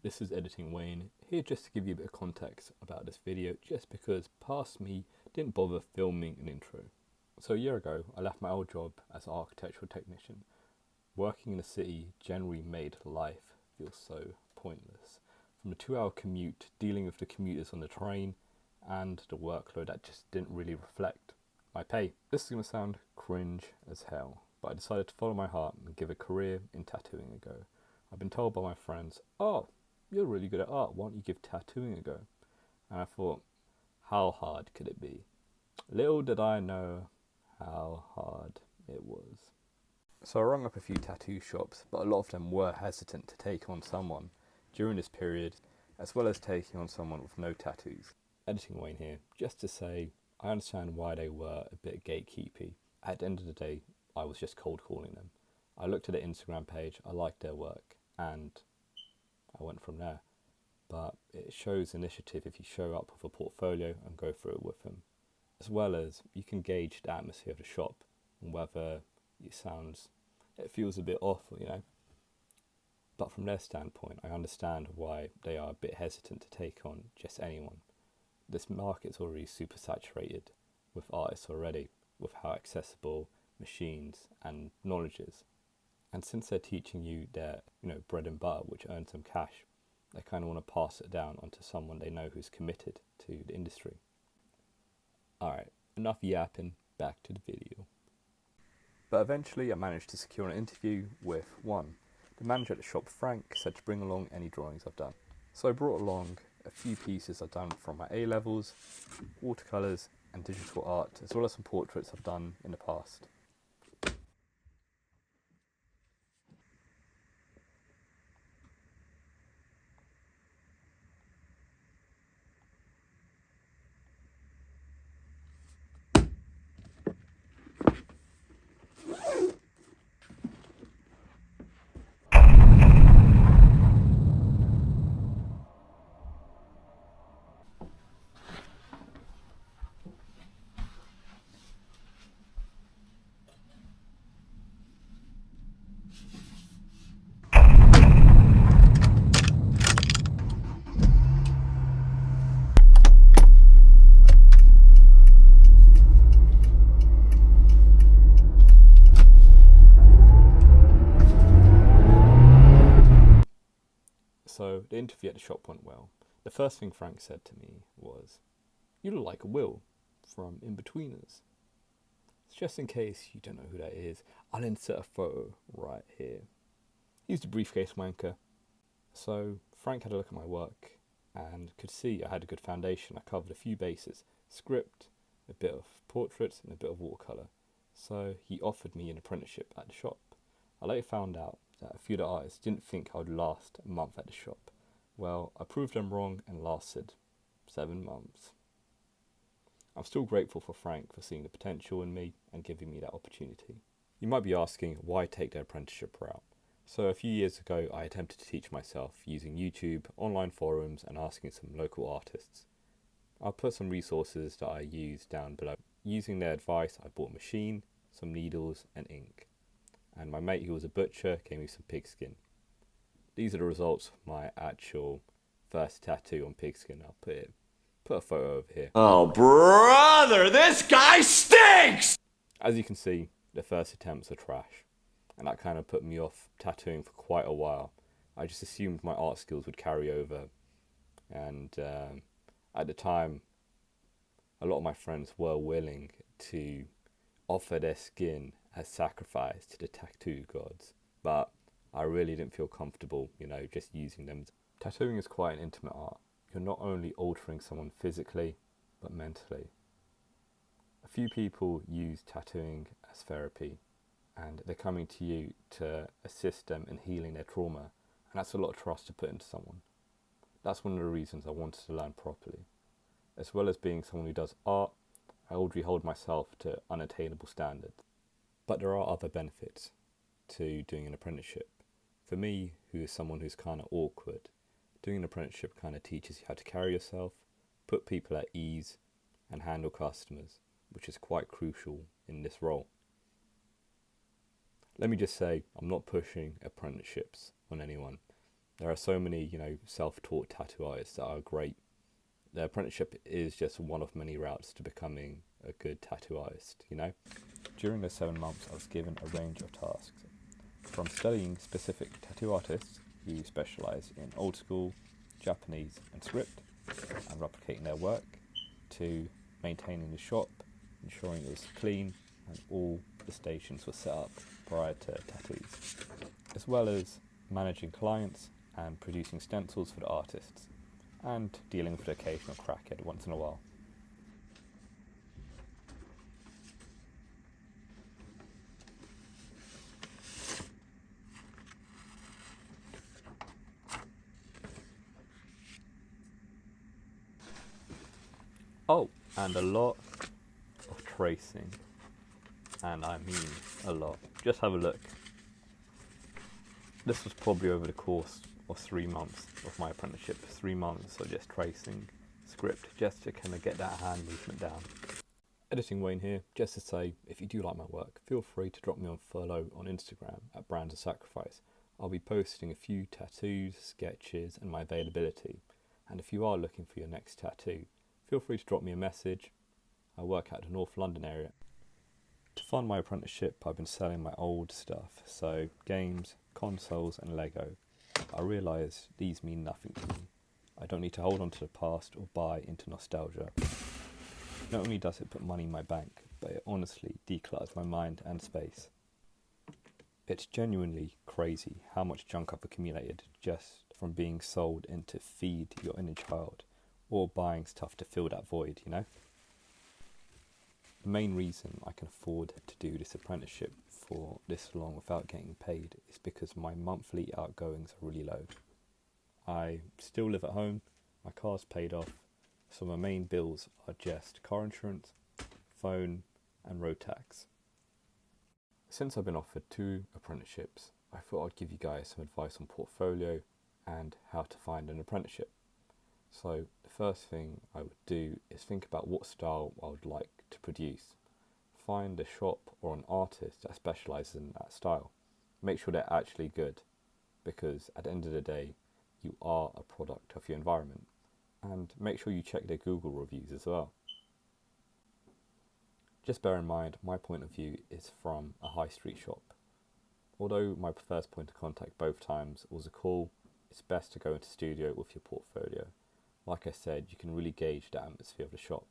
this is Editing Wayne, here just to give you a bit of context about this video, just because past me didn't bother filming an intro. So a year ago, I left my old job as an architectural technician. Working in a city generally made life feel so pointless. From the 2-hour commute, dealing with the commuters on the train, and the workload that just didn't really reflect my pay. This is going to sound cringe as hell, but I decided to follow my heart and give a career in tattooing a go. I've been told by my friends, "Oh, you're really good at art, why don't you give tattooing a go?" And I thought, how hard could it be? Little did I know how hard it was. So I rang up a few tattoo shops, but a lot of them were hesitant to take on someone during this period, as well as taking on someone with no tattoos. Editing Wayne here, just to say, I understand why they were a bit gatekeepy. At the end of the day, I was just cold calling them. I looked at their Instagram page, I liked their work, and I went from there. But it shows initiative if you show up with a portfolio and go through it with them. As well as you can gauge the atmosphere of the shop and whether it feels a bit off, But from their standpoint, I understand why they are a bit hesitant to take on just anyone. This market's already super saturated with artists already, with how accessible machines and knowledge is. And since they're teaching you their, bread and butter, which earns them cash, they kind of want to pass it down onto someone they know who's committed to the industry. Alright, enough yapping, back to the video. But eventually I managed to secure an interview with one. The manager at the shop, Frank, said to bring along any drawings I've done. So I brought along a few pieces I've done from my A-levels, watercolours and digital art, as well as some portraits I've done in the past. So the interview at the shop went well. The first thing Frank said to me was, "You look like Will from In-Betweeners." Just in case you don't know who that is, I'll insert a photo right here. He's the briefcase wanker. So Frank had a look at my work and could see I had a good foundation. I covered a few bases, script, a bit of portraits and a bit of watercolour. So he offered me an apprenticeship at the shop. I later found out that a few of the artists didn't think I would last a month at the shop. Well, I proved them wrong and lasted 7 months. I'm still grateful for Frank for seeing the potential in me and giving me that opportunity. You might be asking why take the apprenticeship route. So a few years ago I attempted to teach myself using YouTube, online forums and asking some local artists. I'll put some resources that I use down below. Using their advice I bought a machine, some needles and ink. And my mate, who was a butcher, gave me some pigskin. These are the results of my actual first tattoo on pigskin. I'll put a photo over here. Oh, brother, this guy stinks! As you can see, the first attempts are trash. And that kind of put me off tattooing for quite a while. I just assumed my art skills would carry over. And at the time, a lot of my friends were willing to offer their skin as sacrifice to the tattoo gods, but I really didn't feel comfortable, just using them. Tattooing is quite an intimate art. You're not only altering someone physically, but mentally. A few people use tattooing as therapy, and they're coming to you to assist them in healing their trauma, and that's a lot of trust to put into someone. That's one of the reasons I wanted to learn properly. As well as being someone who does art, I already hold myself to unattainable standards. But there are other benefits to doing an apprenticeship. For me, who is someone who's kind of awkward, doing an apprenticeship kind of teaches you how to carry yourself, put people at ease, and handle customers, which is quite crucial in this role. Let me just say, I'm not pushing apprenticeships on anyone. There are so many, self-taught tattoo artists that are great. The apprenticeship is just one of many routes to becoming a good tattoo artist, During the 7 months, I was given a range of tasks. From studying specific tattoo artists who specialise in old school, Japanese and script, and replicating their work, to maintaining the shop, ensuring it was clean and all the stations were set up prior to tattoos, as well as managing clients and producing stencils for the artists, and dealing with the occasional crackhead once in a while. Oh, and a lot of tracing, and I mean a lot. Just have a look. This was probably over the course of 3 months of my apprenticeship, 3 months of just tracing script, just to kind of get that hand movement down. Editing Wayne here, just to say, if you do like my work, feel free to drop me on follow on Instagram at Brands of Sacrifice. I'll be posting a few tattoos, sketches and my availability, and if you are looking for your next tattoo, feel free to drop me a message. I work out the North London area. To fund my apprenticeship, I've been selling my old stuff, so games, consoles and Lego. I realise these mean nothing to me. I don't need to hold on to the past or buy into nostalgia. Not only does it put money in my bank, but it honestly declutters my mind and space. It's genuinely crazy how much junk I've accumulated just from being sold in to feed your inner child, or buying stuff to fill that void, The main reason I can afford to do this apprenticeship for this long without getting paid is because my monthly outgoings are really low. I still live at home, my car's paid off, so my main bills are just car insurance, phone and road tax. Since I've been offered 2 apprenticeships, I thought I'd give you guys some advice on portfolio and how to find an apprenticeship. So the first thing I would do is think about what style I would like to produce. Find a shop or an artist that specialises in that style. Make sure they're actually good, because at the end of the day, you are a product of your environment. And make sure you check their Google reviews as well. Just bear in mind, my point of view is from a high street shop. Although my first point of contact both times was a call, it's best to go into studio with your portfolio. Like I said, you can really gauge the atmosphere of the shop.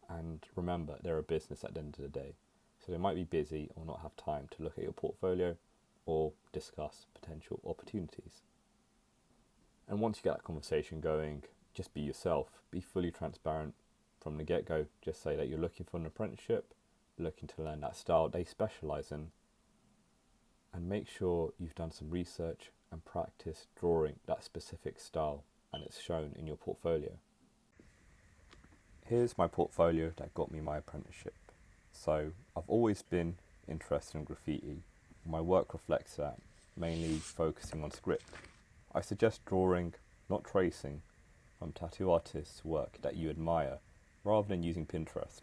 And remember, they're a business at the end of the day, so they might be busy or not have time to look at your portfolio or discuss potential opportunities. And once you get that conversation going, just be yourself, be fully transparent from the get-go. Just say that you're looking for an apprenticeship, looking to learn that style they specialise in, and make sure you've done some research and practice drawing that specific style and it's shown in your portfolio. Here's my portfolio that got me my apprenticeship. So I've always been interested in graffiti. My work reflects that, mainly focusing on script. I suggest drawing, not tracing, from tattoo artists' work that you admire, rather than using Pinterest.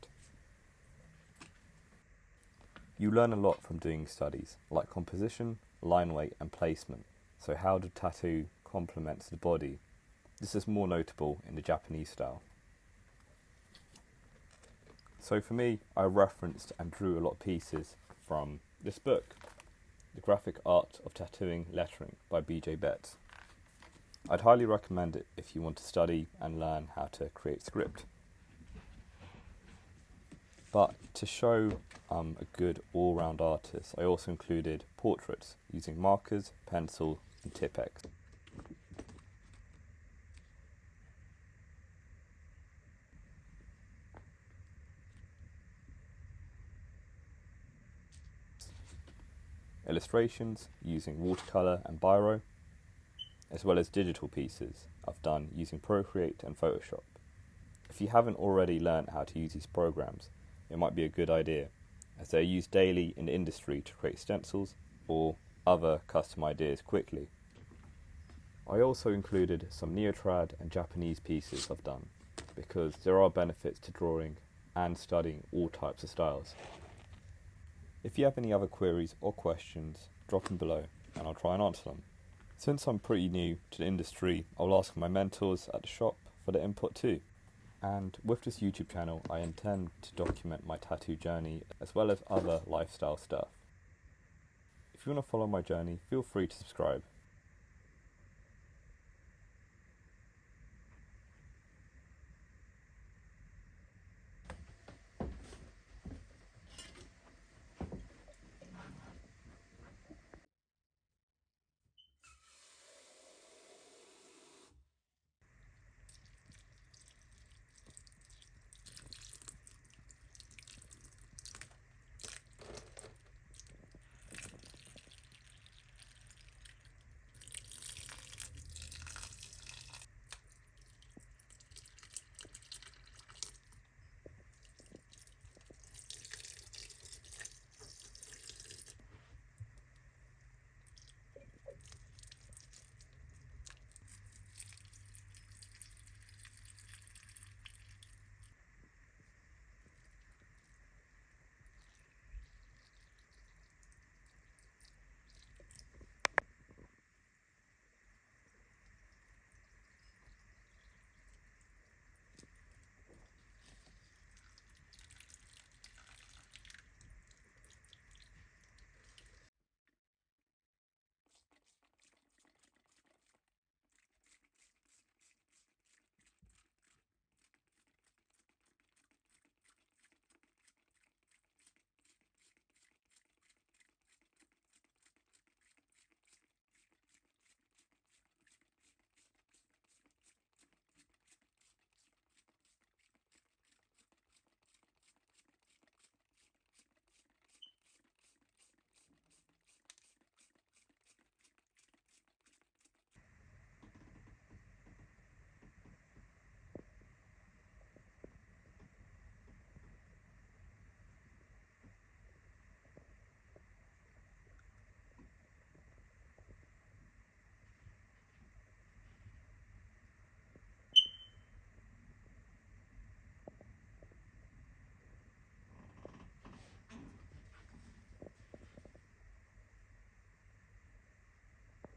You learn a lot from doing studies, like composition, line weight and placement. So how the tattoo complements the body. This is more notable in the Japanese style. So for me, I referenced and drew a lot of pieces from this book, The Graphic Art of Tattooing Lettering by B.J. Betts. I'd highly recommend it if you want to study and learn how to create script. But to show a good all-round artist, I also included portraits using markers, pencil and Tipp-Ex. Illustrations using watercolour and biro, as well as digital pieces I've done using Procreate and Photoshop. If you haven't already learned how to use these programs, it might be a good idea, as they're used daily in the industry to create stencils or other custom ideas quickly. I also included some Neotrad and Japanese pieces I've done, because there are benefits to drawing and studying all types of styles. If you have any other queries or questions, drop them below and I'll try and answer them. Since I'm pretty new to the industry, I'll ask my mentors at the shop for their input too. And with this YouTube channel, I intend to document my tattoo journey as well as other lifestyle stuff. If you want to follow my journey, feel free to subscribe.